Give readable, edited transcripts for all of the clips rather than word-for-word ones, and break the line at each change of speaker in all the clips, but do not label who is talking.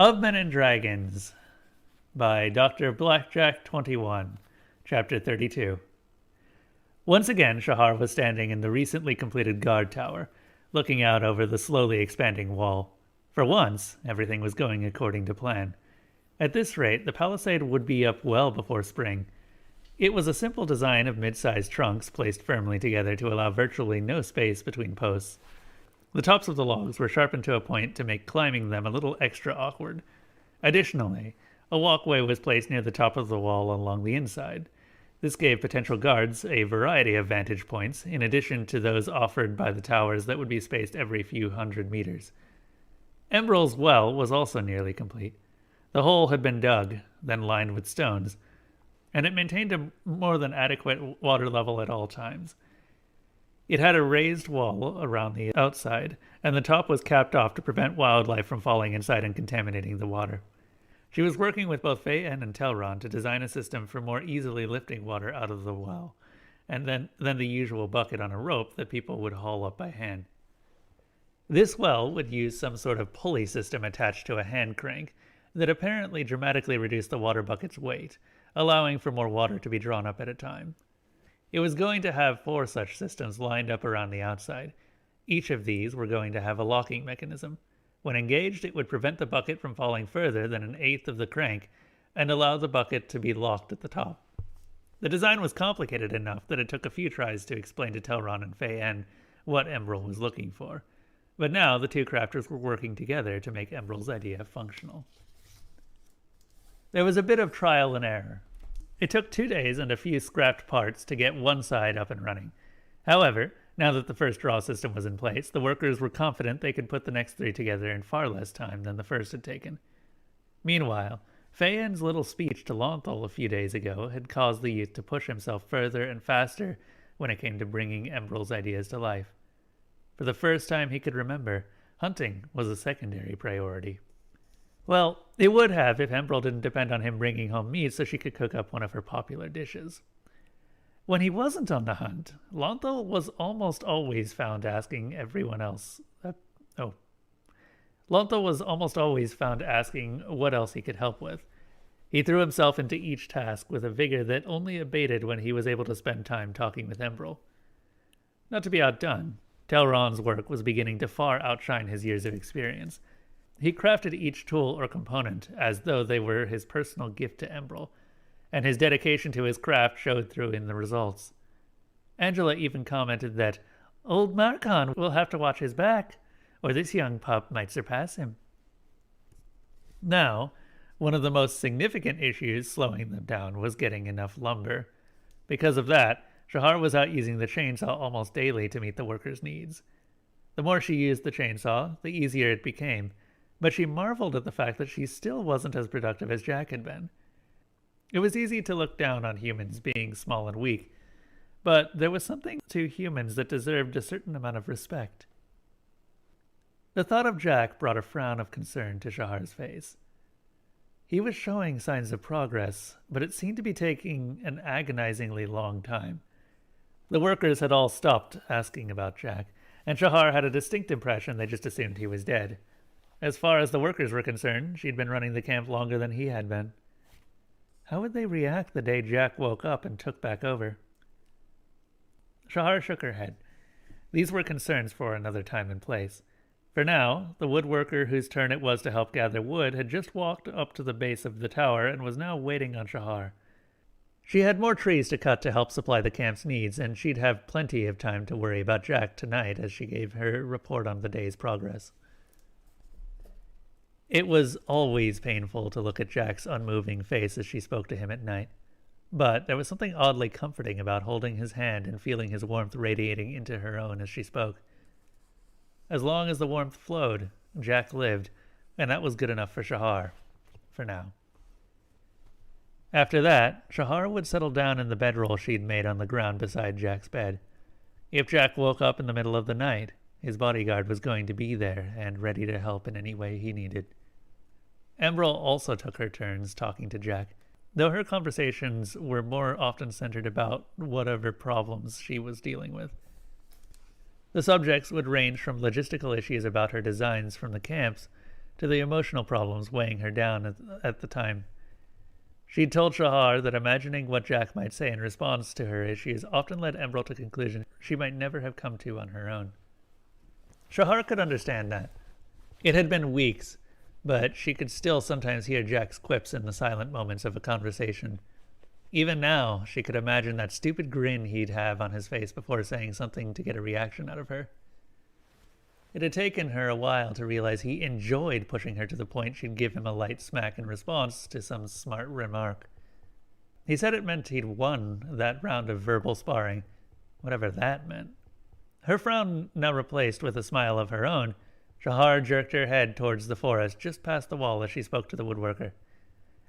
Of Men and Dragons by DrBlackJack21, Chapter 32. Once again, Shahar was standing in the recently completed guard tower, looking out over the slowly expanding wall. For once, everything was going according to plan. At this rate, the palisade would be up well before spring. It was a simple design of mid-sized trunks placed firmly together to allow virtually no space between posts. The tops of the logs were sharpened to a point to make climbing them a little extra awkward. Additionally, a walkway was placed near the top of the wall along the inside. This gave potential guards a variety of vantage points, in addition to those offered by the towers that would be spaced every few hundred meters. Embril's well was also nearly complete. The hole had been dug, then lined with stones, and it maintained a more than adequate water level at all times. It had a raised wall around the outside, and the top was capped off to prevent wildlife from falling inside and contaminating the water. She was working with both Fei-En and Telron to design a system for more easily lifting water out of the well, and then the usual bucket on a rope that people would haul up by hand. This well would use some sort of pulley system attached to a hand crank that apparently dramatically reduced the water bucket's weight, allowing for more water to be drawn up at a time. It was going to have 4 such systems lined up around the outside. Each of these were going to have a locking mechanism. When engaged, it would prevent the bucket from falling further than an eighth of the crank and allow the bucket to be locked at the top. The design was complicated enough that it took a few tries to explain to Telron and Fei-En what Embril was looking for. But now the two crafters were working together to make Embril's idea functional. There was a bit of trial and error. It took 2 days and a few scrapped parts to get one side up and running. However, now that the first draw system was in place, the workers were confident they could put the next 3 together in far less time than the first had taken. Meanwhile, Fei-En's little speech to Lonthal a few days ago had caused the youth to push himself further and faster when it came to bringing Embril's ideas to life. For the first time he could remember, hunting was a secondary priority. Well, it would have if Embril didn't depend on him bringing home meat so she could cook up one of her popular dishes. When he wasn't on the hunt, Lonthal was almost always found asking what else he could help with. He threw himself into each task with a vigor that only abated when he was able to spend time talking with Embril. Not to be outdone, Telron's work was beginning to far outshine his years of experience. He crafted each tool or component as though they were his personal gift to Embril, and his dedication to his craft showed through in the results. Angela even commented that old Marcon will have to watch his back, or this young pup might surpass him. Now, one of the most significant issues slowing them down was getting enough lumber. Because of that, Shahar was out using the chainsaw almost daily to meet the workers' needs. The more she used the chainsaw, the easier it became, but she marveled at the fact that she still wasn't as productive as Jack had been. It was easy to look down on humans being small and weak, but there was something to humans that deserved a certain amount of respect. The thought of Jack brought a frown of concern to Shahar's face. He was showing signs of progress, but it seemed to be taking an agonizingly long time. The workers had all stopped asking about Jack, and Shahar had a distinct impression they just assumed he was dead. As far as the workers were concerned, she'd been running the camp longer than he had been. How would they react the day Jack woke up and took back over? Shahar shook her head. These were concerns for another time and place. For now, the woodworker whose turn it was to help gather wood had just walked up to the base of the tower and was now waiting on Shahar. She had more trees to cut to help supply the camp's needs, and she'd have plenty of time to worry about Jack tonight as she gave her report on the day's progress. It was always painful to look at Jack's unmoving face as she spoke to him at night, but there was something oddly comforting about holding his hand and feeling his warmth radiating into her own as she spoke. As long as the warmth flowed, Jack lived, and that was good enough for Shahar, for now. After that, Shahar would settle down in the bedroll she'd made on the ground beside Jack's bed. If Jack woke up in the middle of the night, his bodyguard was going to be there and ready to help in any way he needed. Embril also took her turns talking to Jack, though her conversations were more often centered about whatever problems she was dealing with. The subjects would range from logistical issues about her designs from the camps to the emotional problems weighing her down at the time. She'd told Shahar that imagining what Jack might say in response to her issues often led Emerald to conclusions she might never have come to on her own. Shahar could understand that. It had been weeks, but she could still sometimes hear Jack's quips in the silent moments of a conversation. Even now, she could imagine that stupid grin he'd have on his face before saying something to get a reaction out of her. It had taken her a while to realize he enjoyed pushing her to the point she'd give him a light smack in response to some smart remark. He said it meant he'd won that round of verbal sparring, whatever that meant. Her frown now replaced with a smile of her own, Shahar jerked her head towards the forest just past the wall as she spoke to the woodworker.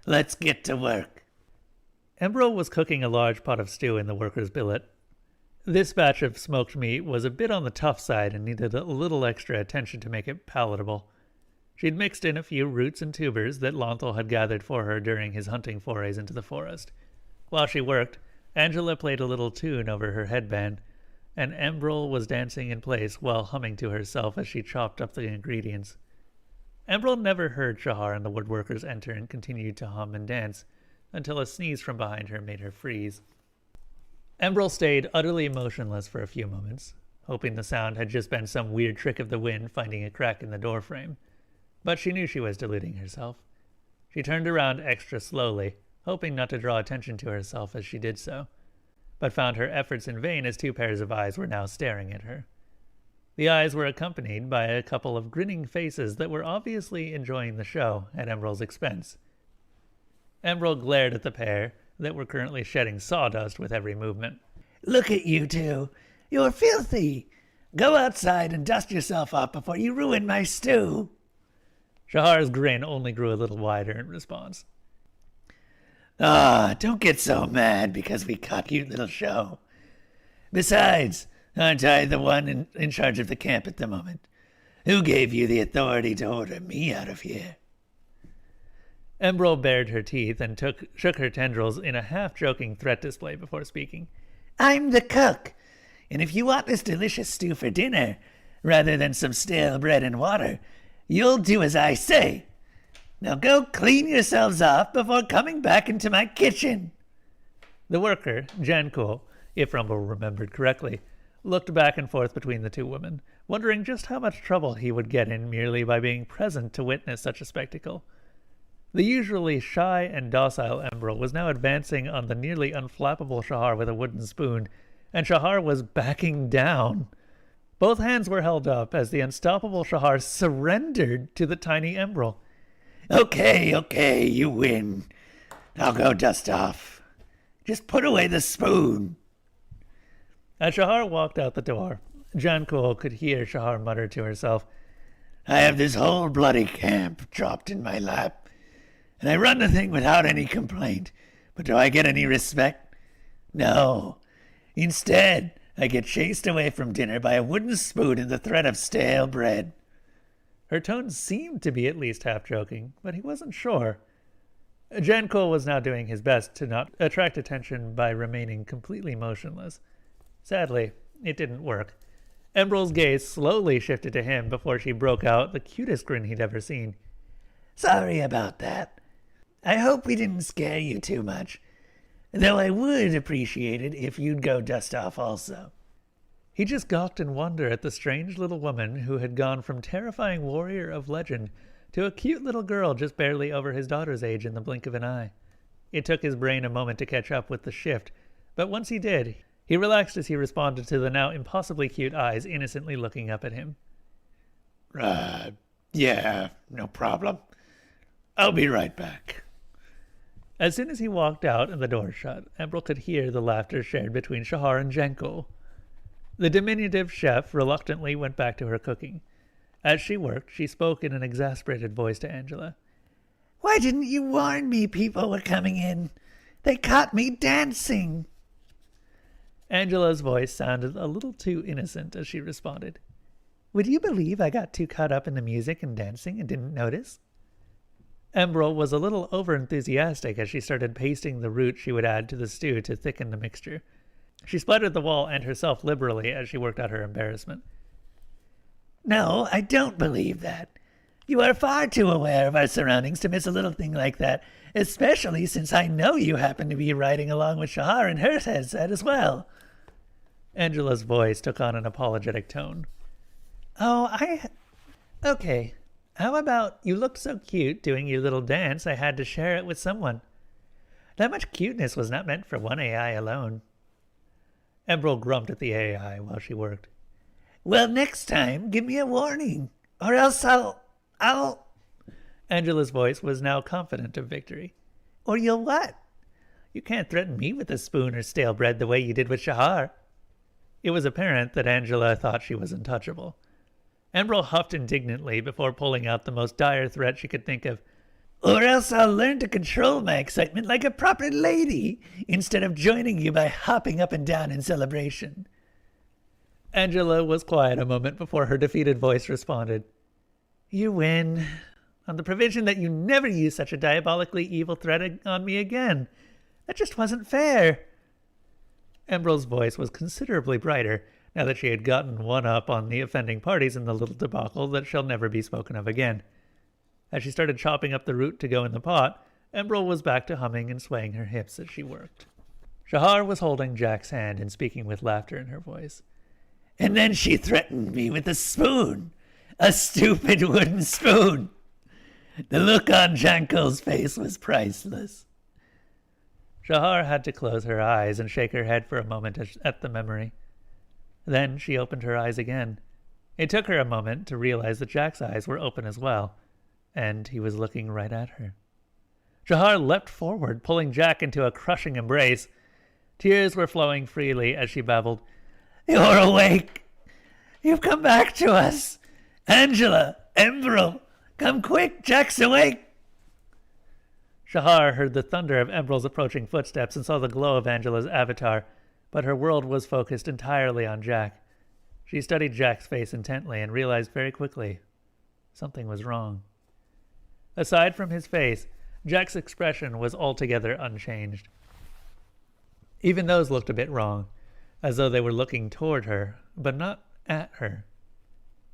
"Let's get to work." Emerald was cooking a large pot of stew in the worker's billet. This batch of smoked meat was a bit on the tough side and needed a little extra attention to make it palatable. She'd mixed in a few roots and tubers that Lonthal had gathered for her during his hunting forays into the forest. While she worked, Angela played a little tune over her headband, and Emerald was dancing in place while humming to herself as she chopped up the ingredients. Emerald never heard Shahar and the woodworkers enter and continued to hum and dance until a sneeze from behind her made her freeze. Emerald stayed utterly motionless for a few moments, hoping the sound had just been some weird trick of the wind finding a crack in the doorframe. But she knew she was deluding herself. She turned around extra slowly, hoping not to draw attention to herself as she did so, but found her efforts in vain as two pairs of eyes were now staring at her. The eyes were accompanied by a couple of grinning faces that were obviously enjoying the show at Emerald's expense. Emerald glared at the pair that were currently shedding sawdust with every movement. "Look at you two! You're filthy! Go outside and dust yourself up before you ruin my stew!" Shahar's grin only grew a little wider in response. "Don't get so mad because we caught your little show. Besides, aren't I the one in charge of the camp at the moment? Who gave you the authority to order me out of here?" Emerald bared her teeth and shook her tendrils in a half-joking threat display before speaking. "I'm the cook, and if you want this delicious stew for dinner, rather than some stale bread and water, you'll do as I say. Now go clean yourselves off before coming back into my kitchen." The worker, Janko, if Rumble remembered correctly, looked back and forth between the two women, wondering just how much trouble he would get in merely by being present to witness such a spectacle. The usually shy and docile Emerald was now advancing on the nearly unflappable Shahar with a wooden spoon, and Shahar was backing down. Both hands were held up as the unstoppable Shahar surrendered to the tiny Emerald. Okay, you win. I'll go dust off. Just put away the spoon." As Shahar walked out the door, Janko could hear Shahar mutter to herself, "I have this whole bloody camp dropped in my lap, and I run the thing without any complaint. But do I get any respect? No. Instead, I get chased away from dinner by a wooden spoon and the threat of stale bread." Her tone seemed to be at least half-joking, but he wasn't sure. Janko was now doing his best to not attract attention by remaining completely motionless. Sadly, it didn't work. Emerald's gaze slowly shifted to him before she broke out the cutest grin he'd ever seen. "Sorry about that. I hope we didn't scare you too much, though I would appreciate it if you'd go dust off also." He just gawked in wonder at the strange little woman who had gone from terrifying warrior of legend to a cute little girl just barely over his daughter's age in the blink of an eye. It took his brain a moment to catch up with the shift, but once he did, he relaxed as he responded to the now impossibly cute eyes innocently looking up at him. Yeah, no problem. I'll be right back." As soon as he walked out and the door shut, Emerald could hear the laughter shared between Shahar and Janko. The diminutive chef reluctantly went back to her cooking. As she worked, she spoke in an exasperated voice to Angela. "Why didn't you warn me people were coming in? They caught me dancing." Angela's voice sounded a little too innocent as she responded. "Would you believe I got too caught up in the music and dancing and didn't notice?" Emerald was a little over-enthusiastic as she started pasting the root she would add to the stew to thicken the mixture. She splattered the wall and herself liberally as she worked out her embarrassment. "No, I don't believe that.
You are far too aware of our surroundings to miss a little thing like that, especially since I know you happen to be riding along with Shahar in her headset as well."
Angela's voice took on an apologetic tone.
Okay. How about you looked so cute doing your little dance I had to share it with someone. That much cuteness was not meant for one AI alone."
Emerald grumped at the AI while she worked.
"Well, next time, give me a warning, or else I'll...
Angela's voice was now confident of victory.
Or you'll what? You can't threaten me with a spoon or stale bread the way you did with Shahar."
It was apparent that Angela thought she was untouchable. Emerald huffed indignantly before pulling out the most dire threat she could think of.
"Or else I'll learn to control my excitement like a proper lady, instead of joining you by hopping up and down in celebration."
Angela was quiet a moment before her defeated voice responded.
"You win, on the provision that you never use such a diabolically evil threat on me again. That just wasn't fair."
Emerald's voice was considerably brighter, now that she had gotten one up on the offending parties in the little debacle that shall never be spoken of again. As she started chopping up the root to go in the pot, Emerald was back to humming and swaying her hips as she worked. Shahar was holding Jack's hand and speaking with laughter in her voice.
"And then she threatened me with a spoon. A stupid wooden spoon." The look on Janko's face was priceless.
Shahar had to close her eyes and shake her head for a moment at the memory. Then she opened her eyes again. It took her a moment to realize that Jack's eyes were open as well, and he was looking right at her. Shahar leapt forward, pulling Jack into a crushing embrace. Tears were flowing freely as she babbled.
"You're awake. You've come back to us. Angela, Emerald, come quick, Jack's awake."
Shahar heard the thunder of Emerald's approaching footsteps and saw the glow of Angela's avatar, but her world was focused entirely on Jack. She studied Jack's face intently and realized very quickly something was wrong. Aside from his face, Jack's expression was altogether unchanged. Even those looked a bit wrong, as though they were looking toward her, but not at her.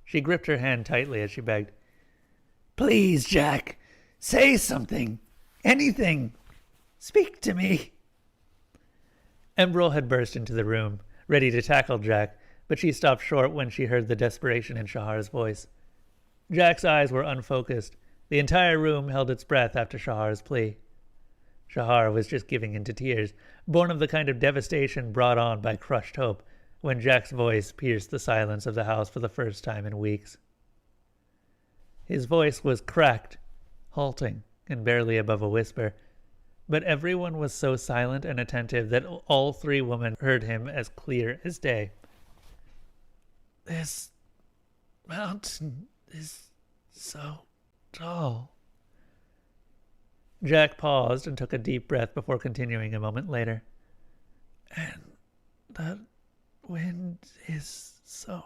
She gripped her hand tightly as she begged.
"Please, Jack, say something. Anything. Speak to me."
Emerald had burst into the room, ready to tackle Jack, but she stopped short when she heard the desperation in Shahar's voice. Jack's eyes were unfocused. The entire room held its breath after Shahar's plea. Shahar was just giving in to tears, born of the kind of devastation brought on by crushed hope, when Jack's voice pierced the silence of the house for the first time in weeks. His voice was cracked, halting, and barely above a whisper, but everyone was so silent and attentive that all three women heard him as clear as day.
"This mountain is so tall."
Jack paused and took a deep breath before continuing a moment later.
"And the wind is so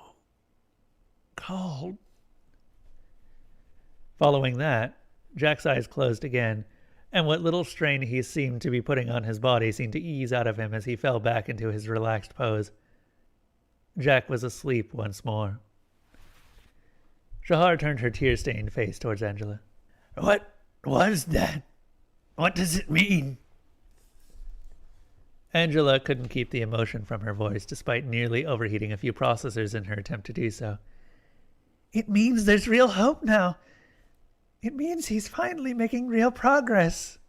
cold."
Following that, Jack's eyes closed again, and what little strain he seemed to be putting on his body seemed to ease out of him as he fell back into his relaxed pose. Jack was asleep once more. Shahar turned her tear-stained face towards Angela.
"What was that? What does it mean?"
Angela couldn't keep the emotion from her voice, despite nearly overheating a few processors in her attempt to do so.
"It means there's real hope now. It means he's finally making real progress."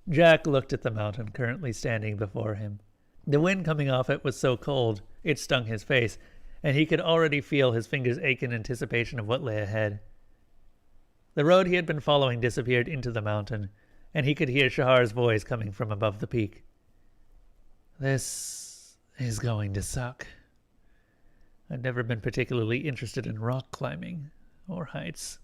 Jack looked at the mountain currently standing before him. The wind coming off it was so cold, it stung his face, and he could already feel his fingers ache in anticipation of what lay ahead. The road he had been following disappeared into the mountain, and he could hear Shahar's voice coming from above the peak.
"This is going to suck.
I've never been particularly interested in rock climbing, or heights."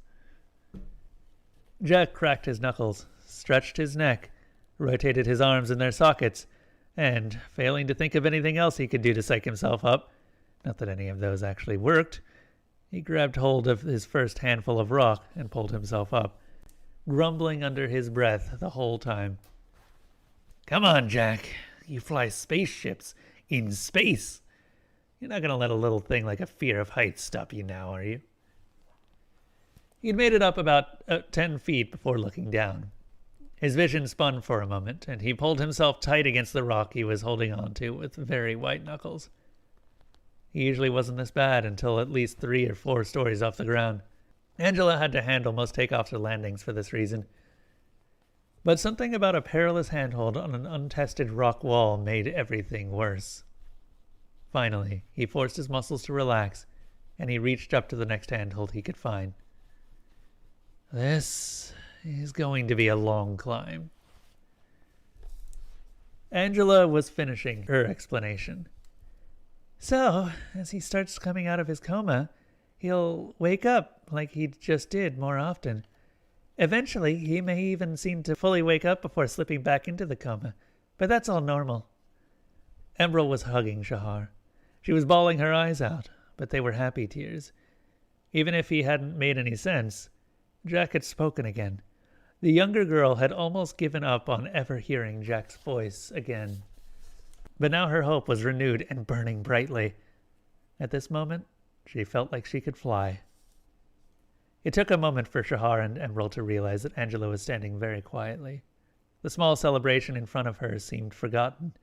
Jack cracked his knuckles, stretched his neck, rotated his arms in their sockets, and, failing to think of anything else he could do to psych himself up, not that any of those actually worked, he grabbed hold of his first handful of rock and pulled himself up, grumbling under his breath the whole time.
"Come on, Jack. You fly spaceships in space. You're not going to let a little thing like a fear of heights stop you now, are you?"
He'd made it up about 10 feet before looking down. His vision spun for a moment, and he pulled himself tight against the rock he was holding on to with very white knuckles. He usually wasn't this bad until at least 3 or 4 stories off the ground. Angela had to handle most takeoffs or landings for this reason. But something about a perilous handhold on an untested rock wall made everything worse. Finally, he forced his muscles to relax, and he reached up to the next handhold he could find. This is going to be a long climb. Angela was finishing her explanation. So, as he starts coming out of his coma, he'll wake up like he just did more often. Eventually, he may even seem to fully wake up before slipping back into the coma, but that's all normal. Emerald was hugging Shahar. She was bawling her eyes out, but they were happy tears. Even if he hadn't made any sense, Jack had spoken again. The younger girl had almost given up on ever hearing Jack's voice again. But now her hope was renewed and burning brightly. At this moment, she felt like she could fly. It took a moment for Shahar and Emerald to realize that Angela was standing very quietly. The small celebration in front of her seemed forgotten,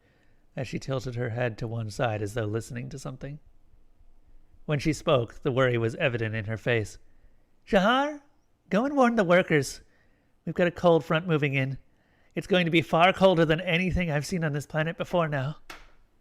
as she tilted her head to one side as though listening to something. When she spoke, the worry was evident in her face. Shahar, go and warn the workers. We've got a cold front moving in. It's going to be far colder than anything I've seen on this planet before now.